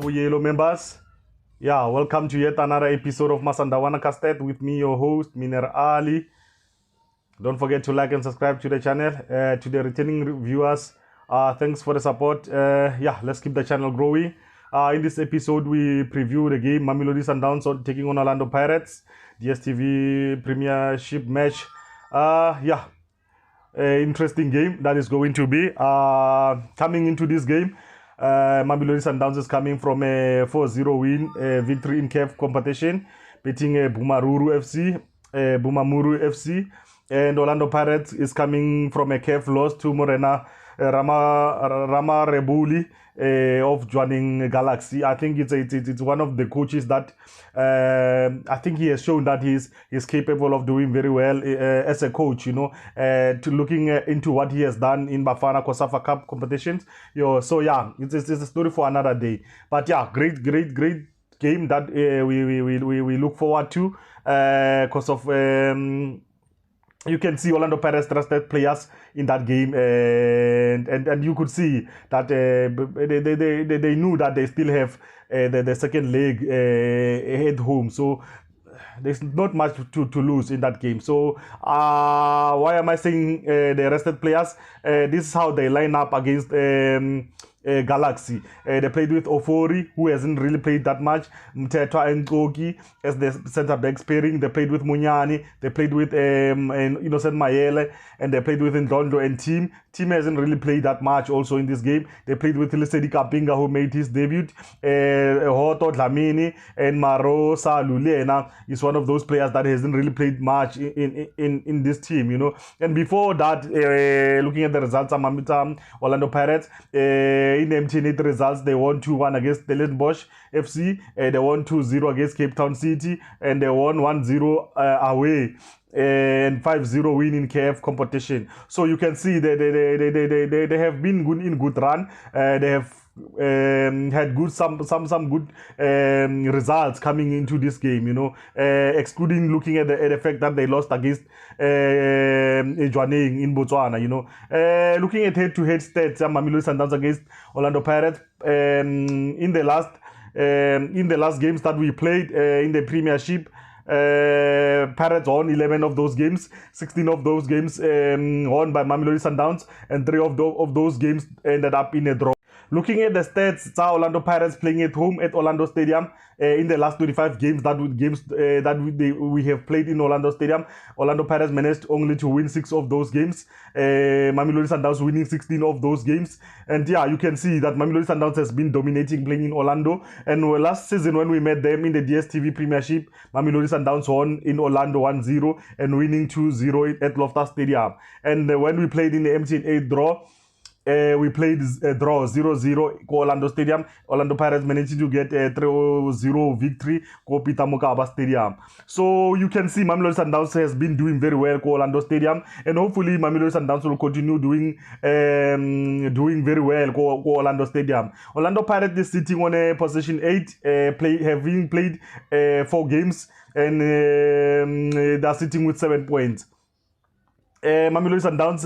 Yellow members. Yeah, welcome to yet another episode of MASANDAWANA CUSTARD with me, your host, Miner Ali. Don't forget to like and subscribe to the channel. To the returning viewers, thanks for the support. Yeah, let's keep the channel growing. In this episode, we preview the game Mamelodi Sundowns taking on Orlando Pirates, Dstvprem Premiership match. Yeah, interesting game that is going to be. Coming into this game, Mamelodi Sundowns is coming from a 4-0 win victory in CAF competition, beating Bumamuru FC, and Orlando Pirates is coming from a CAF loss to Morena Rama Rebuli of joining Galaxy. I think it's one of the coaches that I think he has shown that he's capable of doing very well as a coach. You know, to looking into what he has done in Bafana Kosafa Cup competitions. So yeah, it's a story for another day. But yeah, great game that we look forward to because of. You can see Orlando Pirates trusted players in that game, and you could see that they knew that they still have the second leg at home, so there's not much to lose in that game. So why am I saying the rested players? This is how they line up against Galaxy. They played with Ofori, who hasn't really played that much. Mtetwa and Gogi as the centre backs pairing. They played with Munyani. They played with Innocent Mayele, and they played with Ndondo and Team. Team hasn't really played that much also in this game. They played with Lisedi Kapinga, who made his debut. Hoto Dlamini and Maro Salulena is one of those players that hasn't really played much in this team, you know. And before that, looking at the results, Orlando Pirates, in MTN8 results, they won 2-1 against Stellenbosch FC, they won 2-0 against Cape Town City, and they won 1-0 away, and 5-0 win in KF competition. So you can see they have been good in good run. They have had good some good results coming into this game, you know, excluding looking at the fact that they lost against Ejwaneng in Botswana, you know. Looking at head-to-head stats, Mamelodi Sundowns against Orlando Pirates in the last games that we played in the Premiership. Pirates won 11 of those games, 16 of those games won by Mamelodi Sundowns, and 3 of those games ended up in a draw. Looking at the stats, it's Orlando Pirates playing at home at Orlando Stadium in the last 25 games that we have played in Orlando Stadium. Orlando Pirates managed only to win 6 of those games. Mamelodi Sundowns winning 16 of those games. And yeah, you can see that Mamelodi Sundowns has been dominating playing in Orlando. And last season when we met them in the DStv Premiership, Mamelodi Sundowns won in Orlando 1-0 and winning 2-0 at Loftus Stadium. And when we played in the MTN8 draw, we played a draw 0-0 Orlando Stadium. Orlando Pirates managed to get a 3-0 victory at Peter Mokaba Stadium. So you can see Mamelodi Sundowns has been doing very well at Orlando Stadium, and hopefully Mamelodi Sundowns will continue doing very well at Orlando Stadium. Orlando Pirates is sitting on a position 8, having played 4 games, and they're sitting with 7 points. Mamelodi Sundowns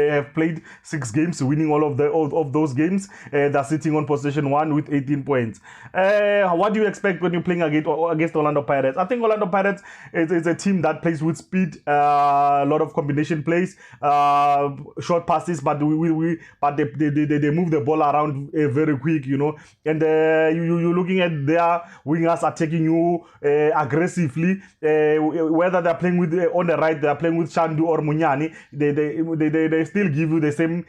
have played 6 games, winning all of those games. They're sitting on position 1 with 18 points. What do you expect when you're playing against Orlando Pirates? I think Orlando Pirates is a team that plays with speed, a lot of combination plays, short passes, but they move the ball around very quick, you know. And you're looking at their wingers attacking you aggressively, whether they're playing with on the right, they're playing with Shandu or Munyani. They still give you the same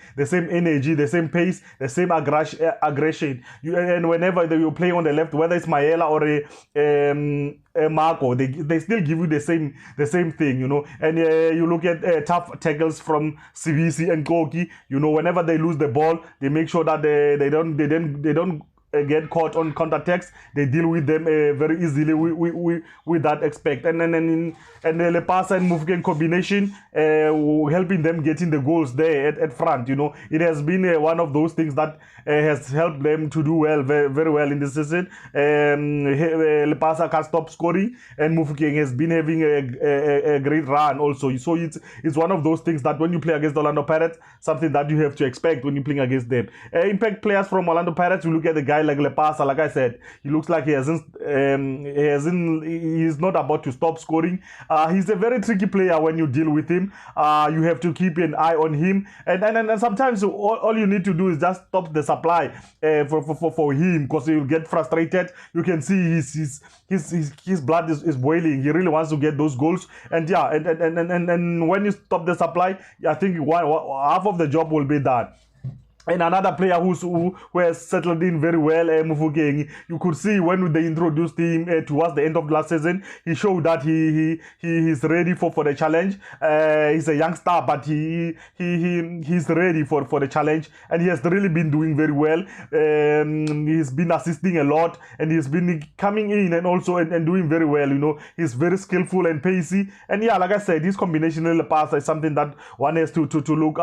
energy, the same pace, the same aggression. And whenever you play on the left, whether it's Mayela or Marco, they still give you the same thing, you know. And you look at tough tackles from CVC and Koki. You know, whenever they lose the ball, they make sure that they don't get caught on counterattacks. They deal with them very easily with that aspect. And then Lepasa and Mufken combination, helping them getting the goals there at front. You know, it has been one of those things that has helped them to do well, very well in this season. Lepasa can't stop scoring, and Mufken has been having a great run also. So it's one of those things that when you play against Orlando Pirates, something that you have to expect when you're playing against them. Impact players from Orlando Pirates, you look at the guys like Lepasa, like I said, he looks like he's not about to stop scoring. He's a very tricky player when you deal with him. You have to keep an eye on him, and sometimes all you need to do is just stop the supply for him, because he will get frustrated. You can see his blood is boiling. He really wants to get those goals, and yeah, and when you stop the supply, I think half of the job will be done. And another player who has settled in very well, Mufukeng. You could see when they introduced him towards the end of last season, he showed that he's ready for the challenge. He's a youngster, but he's ready for the challenge, and he has really been doing very well. He's been assisting a lot, and he's been coming in and also and doing very well. You know, he's very skillful and pacey, and yeah, like I said, his combinational pass is something that one has to look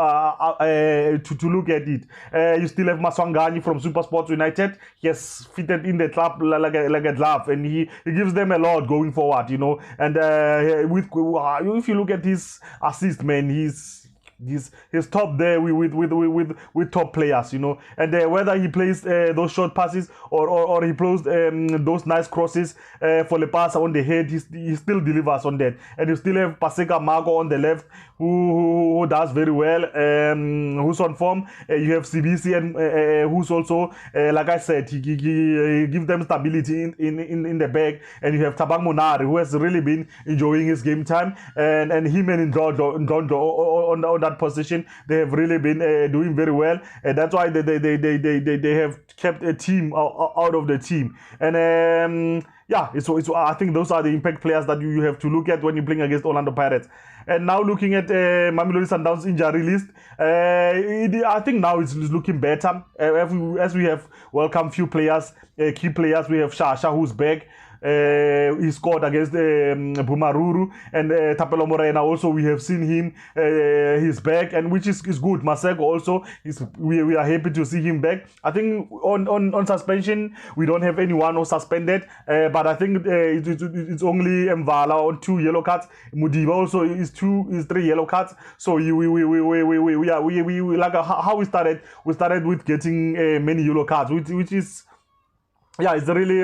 at it. You still have Maswanganyi from Super Sports United. He has fitted in the club like a glove, and he gives them a lot going forward, you know. And if you look at his assist, man, he's top there with top players, you know. And whether he plays those short passes or he plays those nice crosses for Lepasa on the head, he still delivers on that. And you still have Paseka Marco on the left, who does very well, who's on form. You have CBC, and who's also like I said, he gives them stability in the back. And you have Tabang Monari, who has really been enjoying his game time, and him and Ndondo on that position, they have really been doing very well, and that's why they have kept a team out of the team. And yeah, it's I think those are the impact players that you have to look at when you're playing against Orlando Pirates. And now looking at Mamelodi Sundowns injury list, I think now it's looking better as we have welcomed few players, key players. We have Shasha, who's back. He scored against Bumaruru, and Tapelo Morena also, we have seen him, he's back, and which is good. Maseko also, we are happy to see him back. I think on suspension, we don't have anyone who's suspended, but I think it's only Mvala on 2 yellow cards. Mudiba also is 3 yellow cards. So we like how we started with getting many yellow cards, which is, yeah, it's a really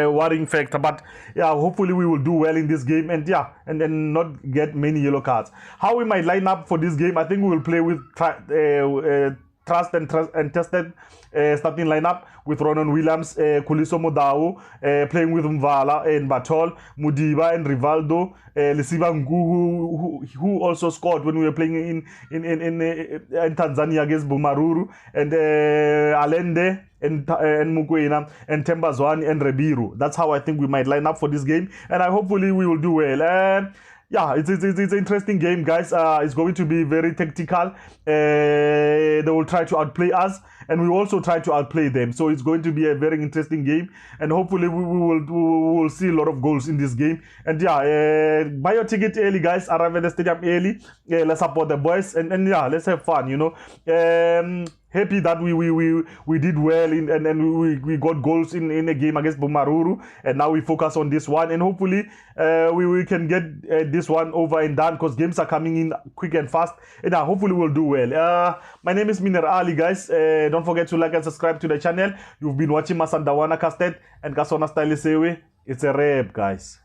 worrying factor. But yeah, hopefully we will do well in this game, and yeah, and then not get many yellow cards. How we might line up for this game, I think we will play with trust and tested starting lineup with Ronan Williams, Kuliso Modao, playing with Mvala and Batol, Mudiba and Rivaldo, Lisiba Ngu, who also scored when we were playing in Tanzania against Bumaruru, and Alende and Mukwena and Tembazwani and Rebiru. That's how I think we might line up for this game, and hopefully we will do well. Yeah, it's an interesting game, guys. It's going to be very tactical. They will try to outplay us, and we also try to outplay them. So it's going to be a very interesting game, and hopefully we will see a lot of goals in this game. And yeah, buy your ticket early, guys. Arrive at the stadium early. Let's support the boys, and yeah, let's have fun, you know. Happy that we did well and we got goals in a game against Bumaruru, and now we focus on this one, and hopefully we can get this one over and done, because games are coming in quick and fast, and hopefully we'll do well. My name is Miner Ali, guys. Don't forget to like and subscribe to the channel. You've been watching MASANDAWANA CUSTARD and Kasona Style Sewe. It's a rap, guys.